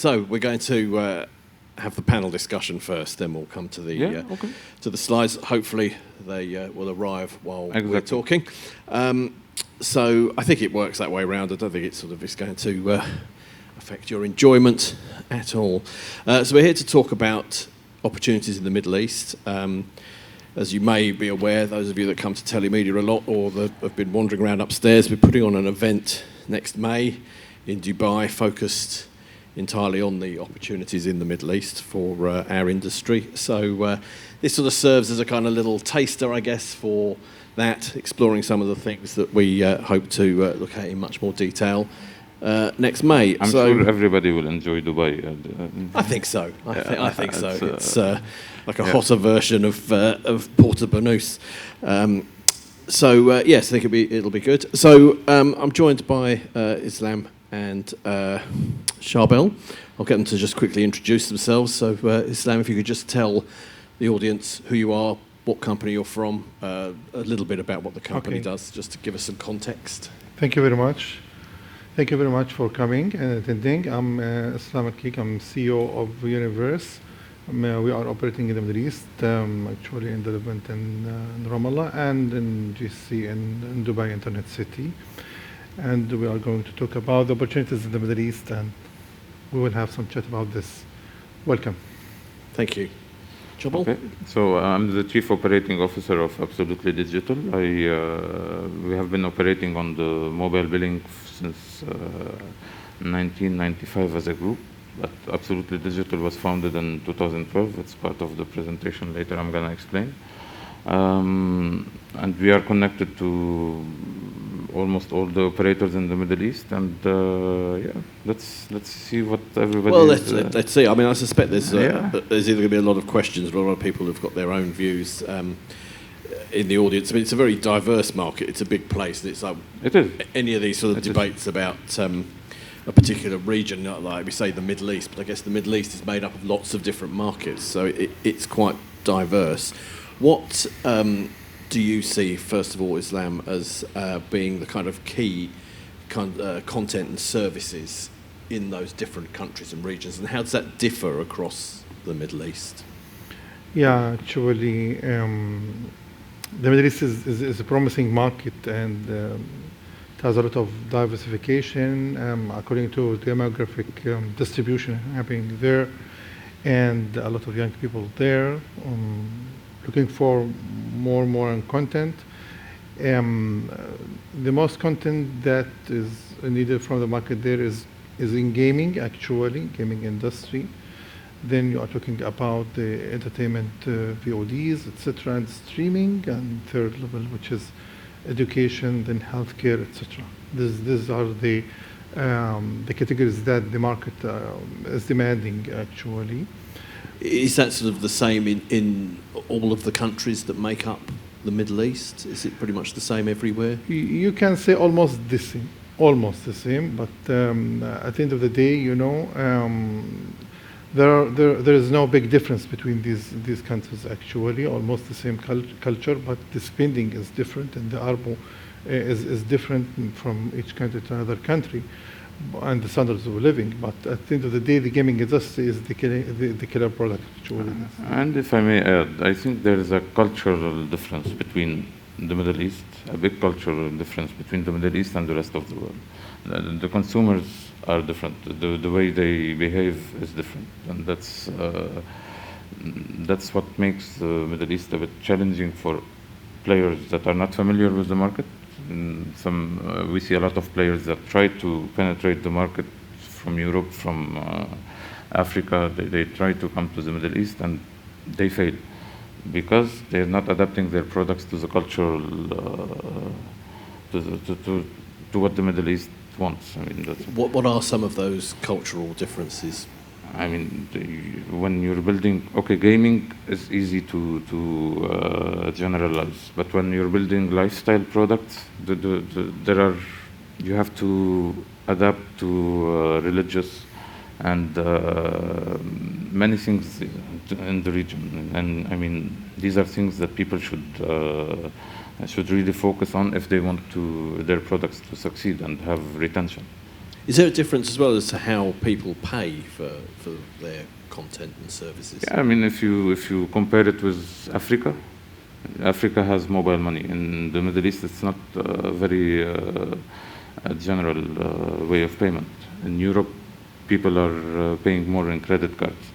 So we're going to have the panel discussion first, then we'll come to the to the slides. Hopefully they will arrive while we're talking. So I think it works that way around. I don't think it's going to affect your enjoyment at all. So we're here to talk about opportunities in the Middle East. As you may be aware, those of you that come to Telemedia a lot or that have been wandering around upstairs, we're putting on an event next May in Dubai focused entirely on the opportunities in the Middle East for our industry. So this sort of serves as a kind of little taster, I guess, for that, exploring some of the things that we hope to look at in much more detail next May. I'm sure everybody will enjoy Dubai. I think so. I think so. It's like a hotter version of Porto Banús. Yes, I think it'll be good. So I'm joined by Islam and Charbel. I'll get them to just quickly introduce themselves. So Islam, if you could just tell the audience who you are, what company you're from, a little bit about what the company does, just to give us some context. Thank you very much. Thank you very much for coming and attending. I'm Islam Al-Kik. I'm CEO of Universe. We are operating in the Middle East, actually in the Levant and in Ramallah and in GCC in Dubai Internet City. And we are going to talk about the opportunities in the Middle East, and we will have some chat about this. Welcome. Thank you. Charbel? Okay. So I'm the Chief Operating Officer of Absolutely Digital. We have been operating on the mobile billing since 1995 as a group. But Absolutely Digital was founded in 2012. It's part of the presentation later I'm going to explain. And we are connected to almost all the operators in the Middle East, and let's see what everybody. Well, let's see. I mean, I suspect there's either going to be a lot of questions, or a lot of people who've got their own views in the audience. I mean, it's a very diverse market. It's a big place. And it's like any of these sort of debates about a particular region, like we say the Middle East, but I guess the Middle East is made up of lots of different markets, so it's quite diverse. What do you see, first of all, Islam, as being the kind of key content and services in those different countries and regions, and how does that differ across the Middle East? Yeah, actually, the Middle East is a promising market, and it has a lot of diversification according to demographic distribution happening there, and a lot of young people there. Looking for more content. The most content that is needed from the market there is in gaming, actually, gaming industry. Then you are talking about the entertainment, VODs, etc., and streaming, and third level, which is education, then healthcare, etc. These are the categories that the market is demanding, actually. Is that sort of the same in all of the countries that make up the Middle East? Is it pretty much the same everywhere? You can say almost the same, but at the end of the day, there is no big difference between these countries, actually. Almost the same culture, but the spending is different, and the ARPU is different from each country to another country, and the standards of living. But at the end of the day, the gaming industry is the killer product, actually. And if I may add, I think there is a cultural difference between the Middle East, a big cultural difference between the Middle East and the rest of the world. The consumers are different. The way they behave is different, and that's what makes the Middle East a bit challenging for players that are not familiar with the market. We see a lot of players that try to penetrate the market from Europe, from Africa. They try to come to the Middle East, and they fail because they're not adapting their products to the cultural, to what the Middle East wants. I mean, what are some of those cultural differences? I mean, when you're building, gaming is easy to generalize, but when you're building lifestyle products, you have to adapt to religious and many things in the region. And I mean, these are things that people should really focus on if they want their products to succeed and have retention. Is there a difference as well as to how people pay for their content and services? Yeah, I mean, if you compare it with Africa, Africa has mobile money. In the Middle East, it's not a very general way of payment. In Europe, people are paying more in credit cards.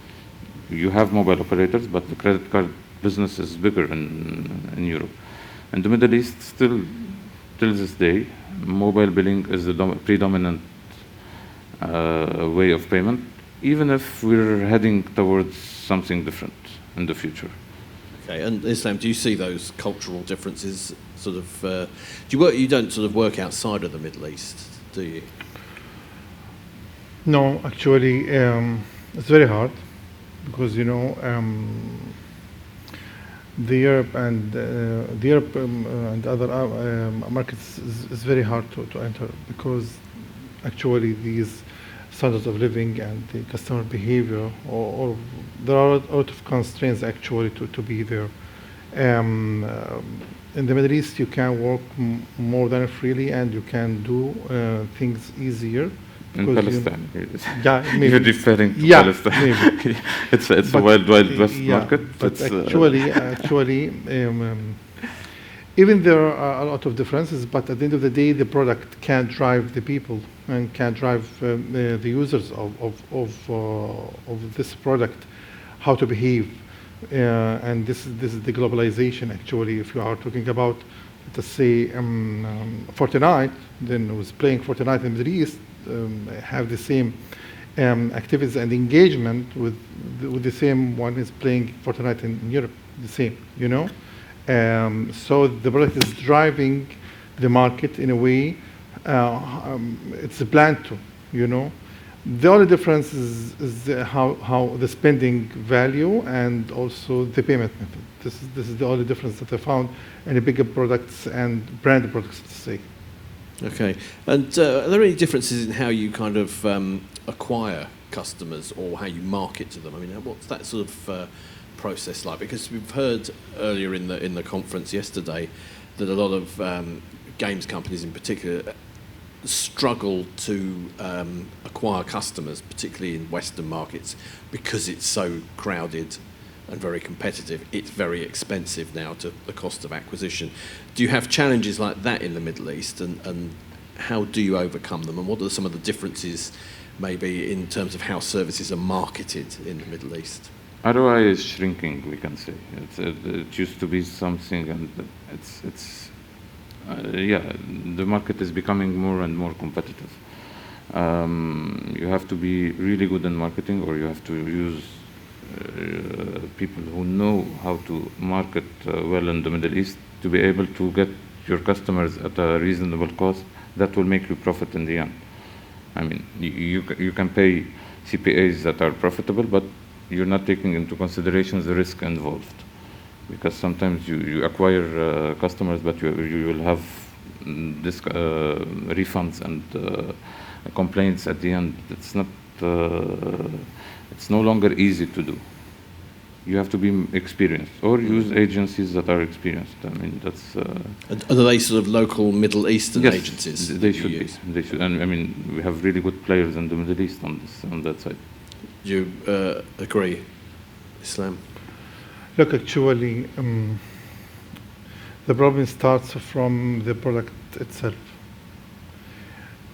You have mobile operators, but the credit card business is bigger in Europe. In the Middle East, still till this day, mobile billing is the predominant way of payment, even if we're heading towards something different in the future. Okay, and Islam, do you see those cultural differences sort of, you don't sort of work outside of the Middle East, do you? No, actually, it's very hard because, the Europe and other markets is very hard to enter because actually these standards of living and the customer behavior, or there are a lot of constraints actually to be there. In the Middle East, you can work more than freely and you can do things easier. In Palestine, yeah, maybe. You're referring to Palestine. Maybe. it's a wild west market. But actually, even there are a lot of differences, but at the end of the day, the product can drive the people and can drive the users of this product, how to behave. And this is the globalization, actually. If you are talking about, let's say, Fortnite, then who's playing Fortnite in the Middle East, have the same activities and engagement with the same one is playing Fortnite in Europe, the same, So the product is driving the market in a way it's planned to, The only difference is how the spending value and also the payment method. This is the only difference that I found in the bigger products and branded products, to say. Okay, and are there any differences in how you kind of acquire customers or how you market to them? I mean, what's that sort of process like? Because we've heard earlier in the conference yesterday that a lot of games companies in particular struggle to acquire customers, particularly in Western markets, because it's so crowded and very competitive. It's very expensive now to the cost of acquisition. Do you have challenges like that in the Middle East, and how do you overcome them, and what are some of the differences maybe in terms of how services are marketed in the Middle East? ROI is shrinking, we can say. It used to be something, and the market is becoming more and more competitive. You have to be really good in marketing, or you have to use people who know how to market well in the Middle East to be able to get your customers at a reasonable cost that will make you profit in the end. I mean, you can pay CPAs that are profitable, but you're not taking into consideration the risk involved, because sometimes you acquire customers, but you will have this refunds and complaints at the end. It's no longer easy to do. You have to be experienced, or use agencies that are experienced. I mean, that's. Are they sort of local Middle Eastern yes, agencies? They should be. They should, and I mean, we have really good players in the Middle East on that side. Do you agree, Islam? Look, actually, the problem starts from the product itself.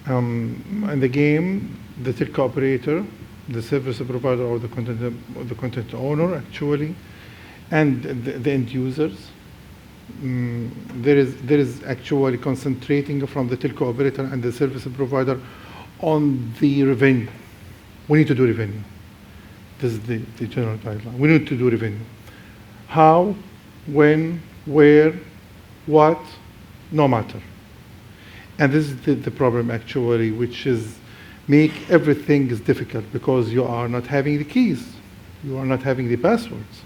In the game, the telco operator, the service provider, or the content owner, actually, and the end users, there is actually concentrating from the telco operator and the service provider on the revenue. We need to do revenue. This is the general guideline. We need to do revenue. How, when, where, what, no matter. And this is the problem, actually, which is make everything is difficult because you are not having the keys. You are not having the passwords,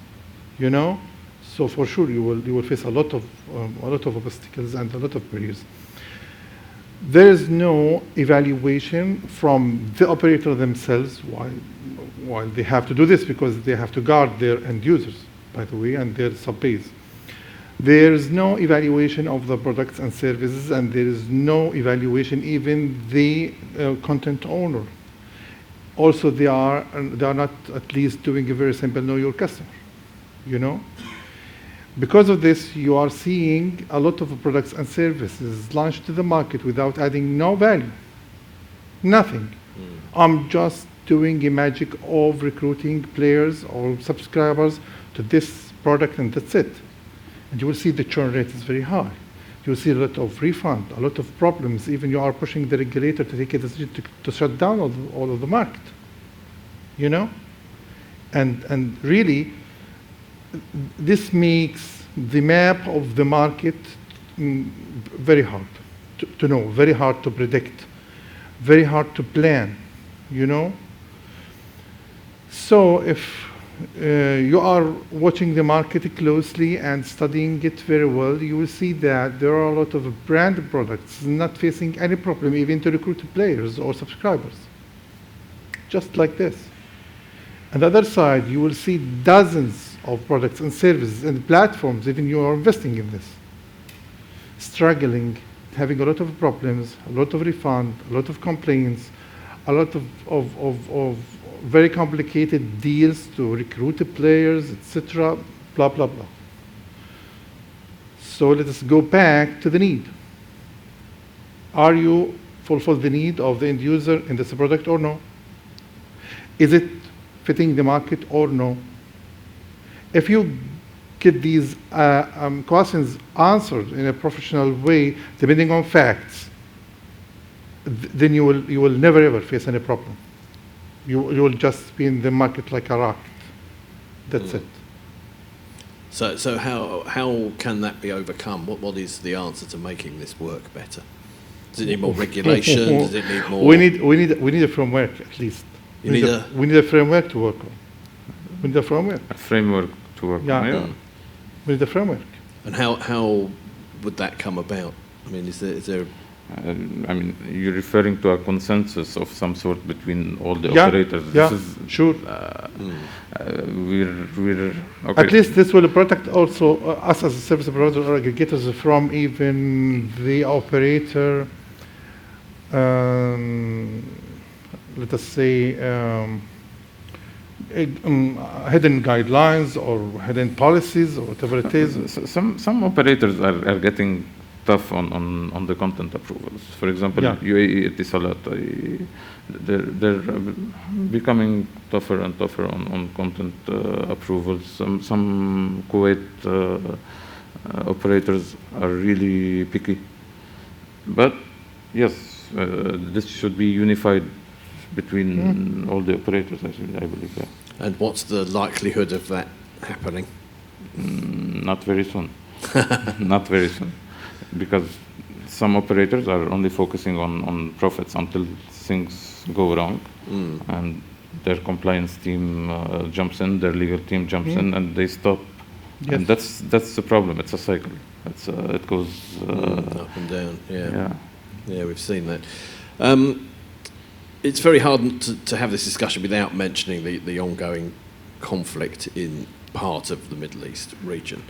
So for sure you will face a lot of obstacles and a lot of barriers. There is no evaluation from the operator themselves while they have to do this, because they have to guard their end users, by the way, and their sub-base. There is no evaluation of the products and services, and there is no evaluation even the content owner. Also, they are not at least doing a very simple know your customer, you know? Because of this, you are seeing a lot of products and services launched to the market without adding no value, nothing. I'm just doing a magic of recruiting players or subscribers to this product, and that's it. And you will see the churn rate is very high. You will see a lot of refund, a lot of problems. Even you are pushing the regulator to take a decision to shut down all of the market, you know? And really, this makes the map of the market very hard to know, very hard to predict, very hard to plan, you know? So if you are watching the market closely and studying it very well, you will see that there are a lot of brand products not facing any problem even to recruit players or subscribers, just like this. On the other side, you will see dozens of products and services and platforms, even you are investing in this, struggling, having a lot of problems, a lot of refund, a lot of complaints, a lot of very complicated deals to recruit the players, etc., blah, blah, blah. So let us go back to the need. Are you fulfill the need of the end user in this product or no? Is it fitting the market or no? If you get these questions answered in a professional way, depending on facts, then you will never ever face any problem. You will just be in the market like a rocket. That's it. So how can that be overcome? What is the answer to making this work better? Does it need more regulation? Does it need more? We need a framework at least. We need a framework to work on. We need a framework. A framework to work on. Yeah. We need a framework. And how would that come about? I mean, is there I mean, you're referring to a consensus of some sort between all the operators. Yeah, sure. We're okay. At least this will protect also us as a service provider or aggregators from even the operator, let us say, hidden guidelines or hidden policies or whatever it is. Some operators are getting tough on the content approvals. For example, UAE Etisalat, they're becoming tougher and tougher on content approvals. Some Kuwait operators are really picky. But yes, this should be unified between all the operators, I believe. Yeah. And what's the likelihood of that happening? Not very soon. Not very soon. Because some operators are only focusing on profits until things go wrong, and their compliance team jumps in, their legal team jumps in, and they stop. Yes. And that's the problem. It's a cycle. It goes up and down. Yeah, we've seen that. It's very hard to have this discussion without mentioning the ongoing conflict in part of the Middle East region.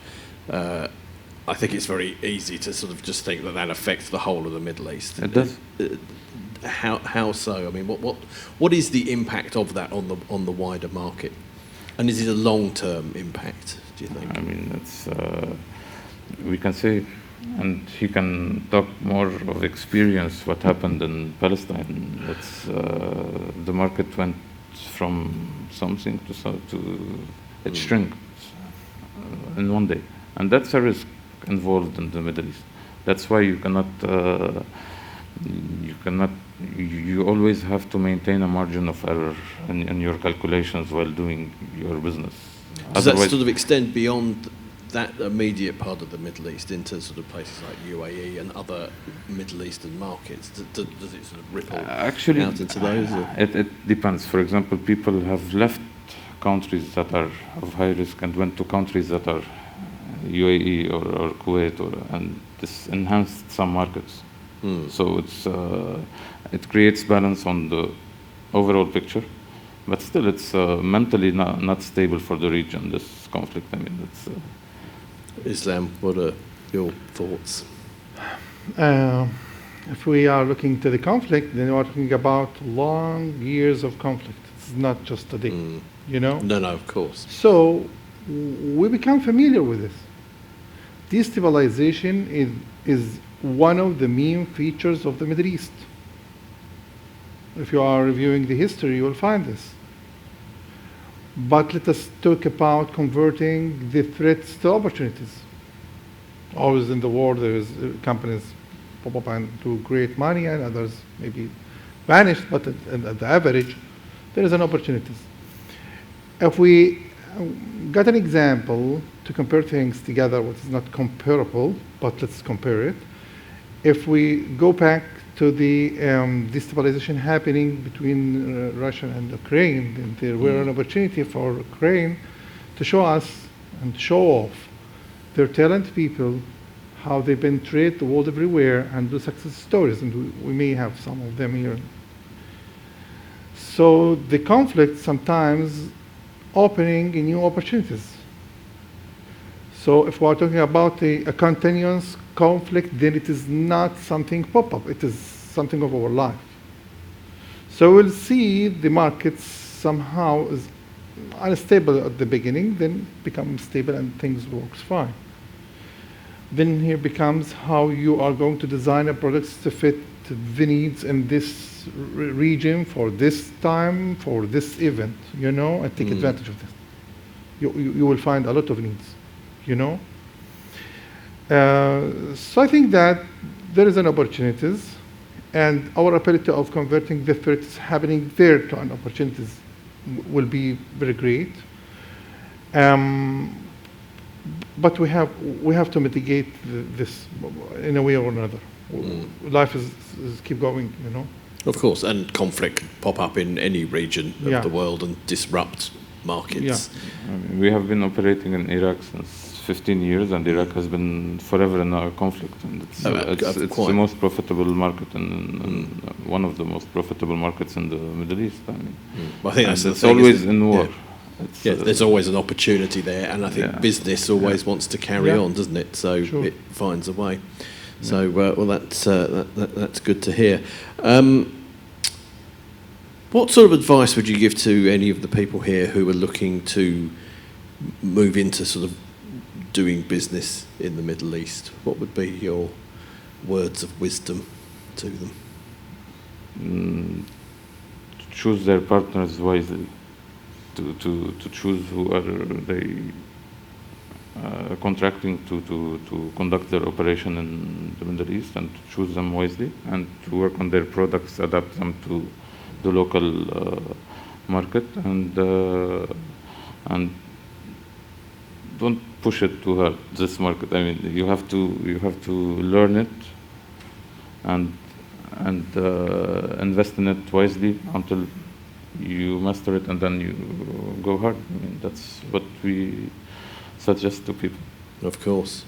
I think it's very easy to sort of just think that affects the whole of the Middle East. It does. How so? I mean, what is the impact of that on the wider market? And is it a long-term impact, do you think? I mean, it's we can say, and he can talk more of experience what happened in Palestine. It's the market went from something to it shrank in one day, and that's a risk involved in the Middle East. That's why you always have to maintain a margin of error in your calculations while doing your business. Does that sort of extend beyond that immediate part of the Middle East into sort of places like UAE and other Middle Eastern markets? Does it sort of ripple out into those? It depends. For example, people have left countries that are of high risk and went to countries that are UAE or Kuwait, and this enhanced some markets. So it creates balance on the overall picture, but still it's mentally not stable for the region, this conflict. I mean, it's Islam, what are your thoughts? If we are looking to the conflict, then we are talking about long years of conflict. It's not just a day, you know? No, of course. So we become familiar with this. Destabilization is one of the main features of the Middle East. If you are reviewing the history, you will find this. But let us talk about converting the threats to opportunities. Always in the war, there is companies pop up and do great money, and others maybe vanish, but at the average, there is an opportunity. If we got an example to compare things together, what is not comparable, but let's compare it. If we go back to the destabilization happening between Russia and Ukraine, then there were an opportunity for Ukraine to show us and show off their talented people, how they penetrate the world everywhere and do success stories, and we may have some of them here. So the conflict sometimes opening new opportunities. So if we're talking about a continuous conflict, then it is not something pop-up, it is something of our life. So we'll see the markets somehow is unstable at the beginning, then become stable and things works fine. Then here becomes how you are going to design a product to fit the needs in this region for this time, for this event, you know, and take advantage of this. You will find a lot of needs, you know. So I think that there is an opportunities, and our ability of converting the threats happening there to an opportunities will be very great. But we have to mitigate this in a way or another. Life is keep going, you know. Of course, and conflict pop up in any region of the world and disrupt markets. Yeah. I mean, we have been operating in Iraq since 15 years, and Iraq has been forever in our conflict. And it's the most profitable market, and one of the most profitable markets in the Middle East. I mean, I think that's the it's thing, always in war. Yeah, there's always an opportunity there, and I think business always wants to carry on, doesn't it? So it finds a way. So well, that's good to hear. What sort of advice would you give to any of the people here who are looking to move into sort of doing business in the Middle East? What would be your words of wisdom to them? To choose their partners wisely. To choose who are they contracting to conduct their operation in the Middle East, and to choose them wisely, and to work on their products, adapt them to the local market, and don't push it too hard. This market, I mean, you have to learn it and invest in it wisely until you master it, and then you go hard. I mean, that's what we suggest to people. Of course.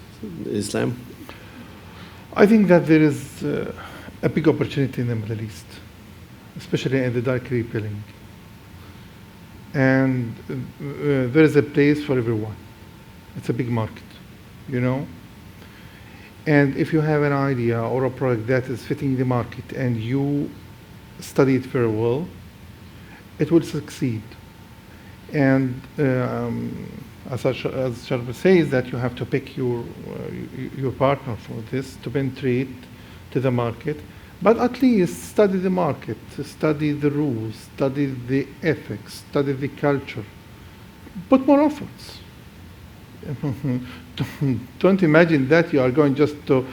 Islam? I think that there is a big opportunity in the Middle East, especially in the dark retailing. And there is a place for everyone. It's a big market, you know. And if you have an idea or a product that is fitting the market and you study it very well, it will succeed. And as Sharp says, that you have to pick your partner for this to penetrate to the market, but at least study the market, study the rules, study the ethics, study the culture. Put more efforts. Don't imagine that you are going just to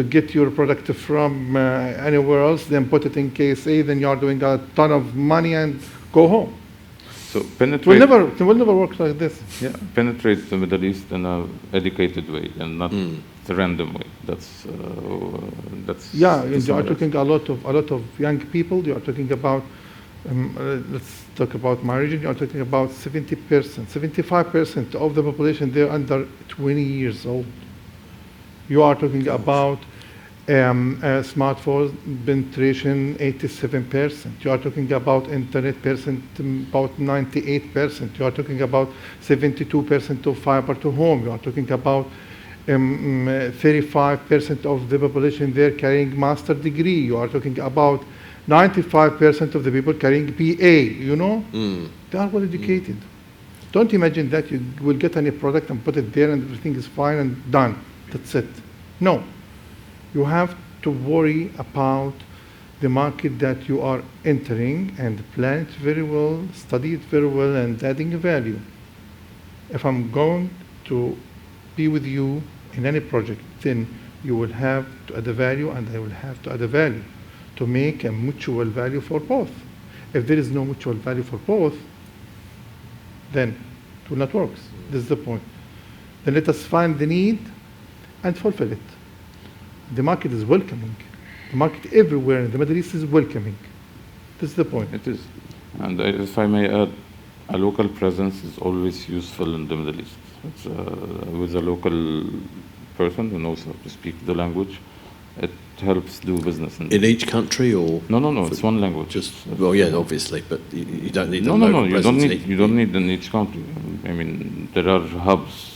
get your product from anywhere else, then put it in KSA, then you are doing a ton of money and go home. So penetrate. It will never work like this. Yeah, penetrate the Middle East in an educated way and not the random way. That's. Yeah, you are talking a lot of young people. You are talking about. Let's talk about my region. You are talking about 70%, 75% of the population. They're under 20 years old. You are talking about smartphone penetration 87%. You are talking about internet percent about 98%. You are talking about 72% of fiber to home. You are talking about 35% of the population there carrying master degree. You are talking about 95% of the people carrying PA, you know? They are well educated. Don't imagine that you will get any product and put it there and everything is fine and done. That's it. No. You have to worry about the market that you are entering and plan it very well, study it very well, and adding value. If I'm going to be with you in any project, then you will have to add a value and I will have to add a value to make a mutual value for both. If there is no mutual value for both, then it will not work. This is the point. Then let us find the need and fulfill it. The market is welcoming. The market everywhere in the Middle East is welcoming. This is the point. It is. And if I may add, a local presence is always useful in the Middle East. It's, with a local person who knows how to speak the language, it helps do business. In each country, or no, it's one language. Just well, yeah, obviously, but you don't need no, you don't need in each country. I mean, there are hubs.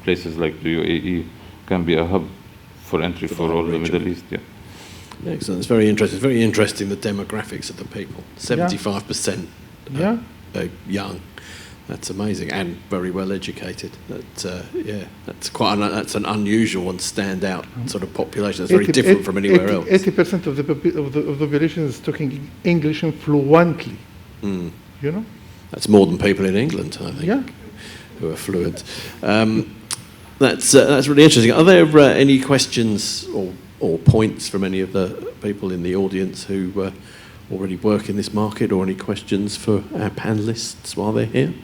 Places like the UAE can be a hub for entry for all the Middle East. Yeah. Excellent. It's very interesting. It's very interesting, the demographics of the people. 75% are young. That's amazing, and very well educated. That's an unusual and standout sort of population. It's very different from anywhere else. 80% of the population is talking English fluently. You know, that's more than people in England, I think, who are fluent. That's really interesting. Are there any questions or points from any of the people in the audience who already work in this market, or any questions for our panelists while they're here?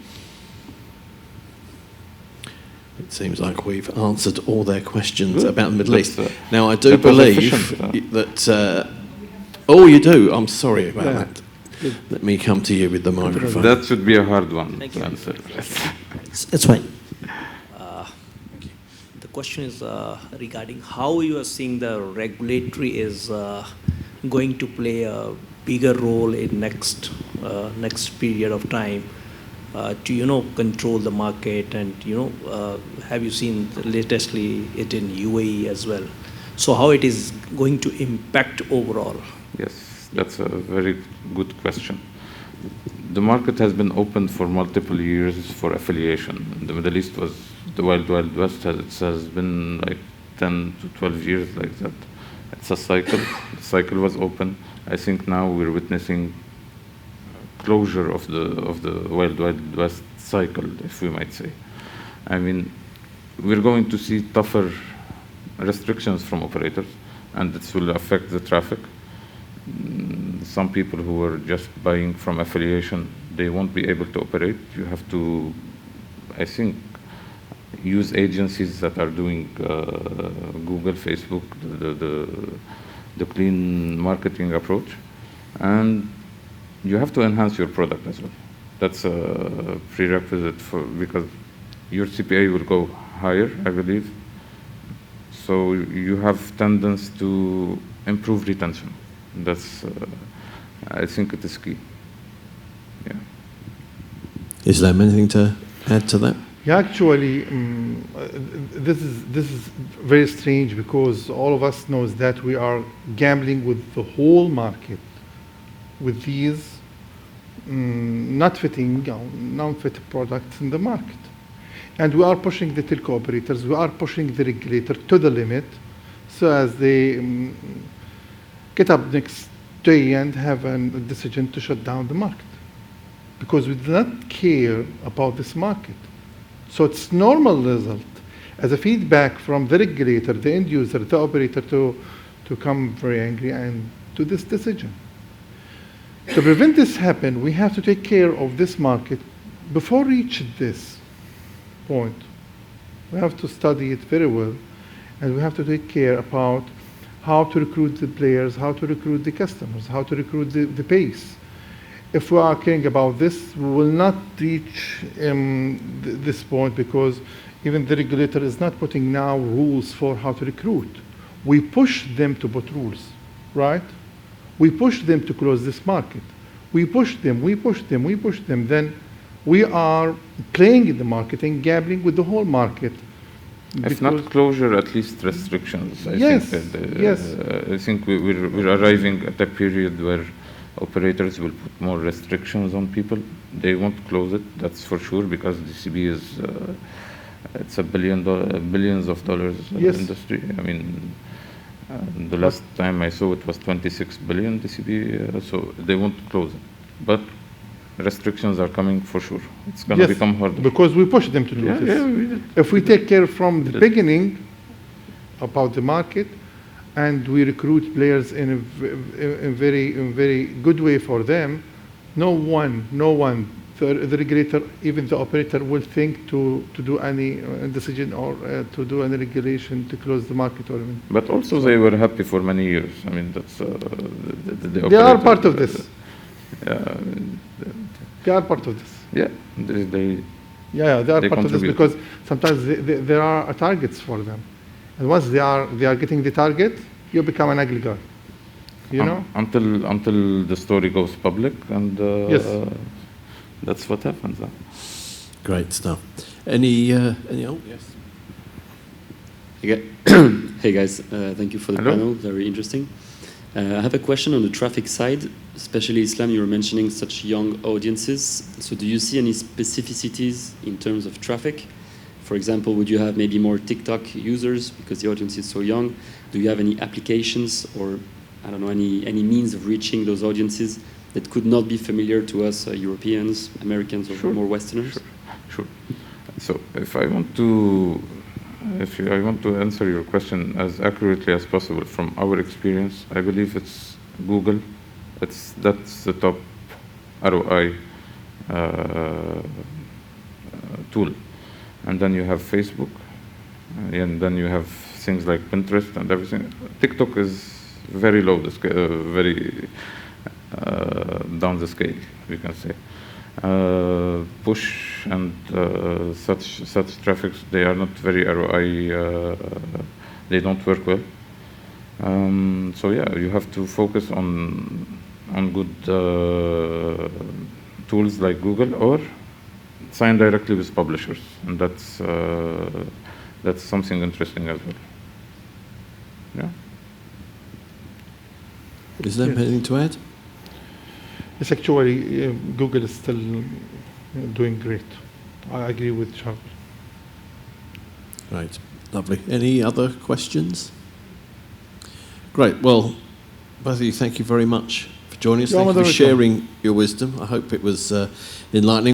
It seems like we've answered all their questions about the Middle East. Now, I do believe that... oh, you do? I'm sorry about that. Let me come to you with the microphone. That should be a hard one to answer. It's fine. The question is regarding how you are seeing the regulatory is going to play a bigger role in next period of time to control the market, and have you seen latestly it in UAE as well? So how it is going to impact overall? Yes, that's a very good question. The market has been open for multiple years for affiliation. The Middle East was the Wild West. It has been like 10 to 12 years like that. It's a cycle. The cycle was open. I think now we're witnessing closure of the Wild West cycle, if we might say. I mean, we're going to see tougher restrictions from operators, and this will affect the traffic. Some people who are just buying from affiliation, they won't be able to operate. You have to, I think, use agencies that are doing Google, Facebook, the clean marketing approach, and you have to enhance your product as well. That's a prerequisite because your CPA will go higher, I believe. So you have tendency to improve retention. That's, I think it is key. Yeah. Islam, anything to add to that? Yeah, actually, this is very strange because all of us knows that we are gambling with the whole market, with these not fitting, non-fit products in the market. And we are pushing the telco operators, we are pushing the regulator to the limit, so as they get up next day and have a decision to shut down the market. Because we do not care about this market. So it's normal result as a feedback from the regulator, the end user, the operator to come very angry and do this decision. To prevent this happen, we have to take care of this market before reach this point. We have to study it very well, and we have to take care about how to recruit the players, how to recruit the customers, how to recruit the base. If we are caring about this, we will not reach this point because even the regulator is not putting now rules for how to recruit. We push them to put rules, right? We push them to close this market. We push them, we push them, we push them. Then we are playing in the market and gambling with the whole market. If not closure, at least restrictions. Yes. I think we're arriving at a period where operators will put more restrictions on people. They won't close it, that's for sure, because DCB is it's a billions of dollars industry. I mean, the last time I saw it was 26 billion DCB, so they won't close it. But restrictions are coming for sure. It's going to become harder. Because we push them to do this. Yeah, we did. If we take care from the beginning about the market, and we recruit players in a very good way for them, no one, the regulator, even the operator, will think to do any decision or to do any regulation to close the market or even. But also they were happy for many years. I mean, that's they are part of this. They are part of this. Yeah, they are part of this because sometimes there are targets for them, and once they are getting the target, you become an ugly guy. You know, until the story goes public, and that's what happens. Great stuff. Any oh yes. Hey guys, thank you for the panel. Very interesting. I have a question on the traffic side, especially Islam. You were mentioning such young audiences. So do you see any specificities in terms of traffic? For example, would you have maybe more TikTok users because the audience is so young? Do you have any applications or, I don't know, any means of reaching those audiences that could not be familiar to us Europeans, Americans, or more Westerners? Sure. So if I want to answer your question as accurately as possible from our experience, I believe it's Google. That's the top ROI tool. And then you have Facebook, and then you have things like Pinterest and everything. TikTok is very low the scale, very down the scale, we can say. Push and such traffics, they are not very ROI, they don't work well. So yeah, you have to focus on good tools like Google, or sign directly with publishers, and that's something interesting as well. Yeah. Is there anything to add? Yes, actually, Google is still doing great. I agree with Charles. Right, lovely. Any other questions? Great. Well, both of you, thank you very much for joining us. Thank you for sharing your wisdom. I hope it was enlightening.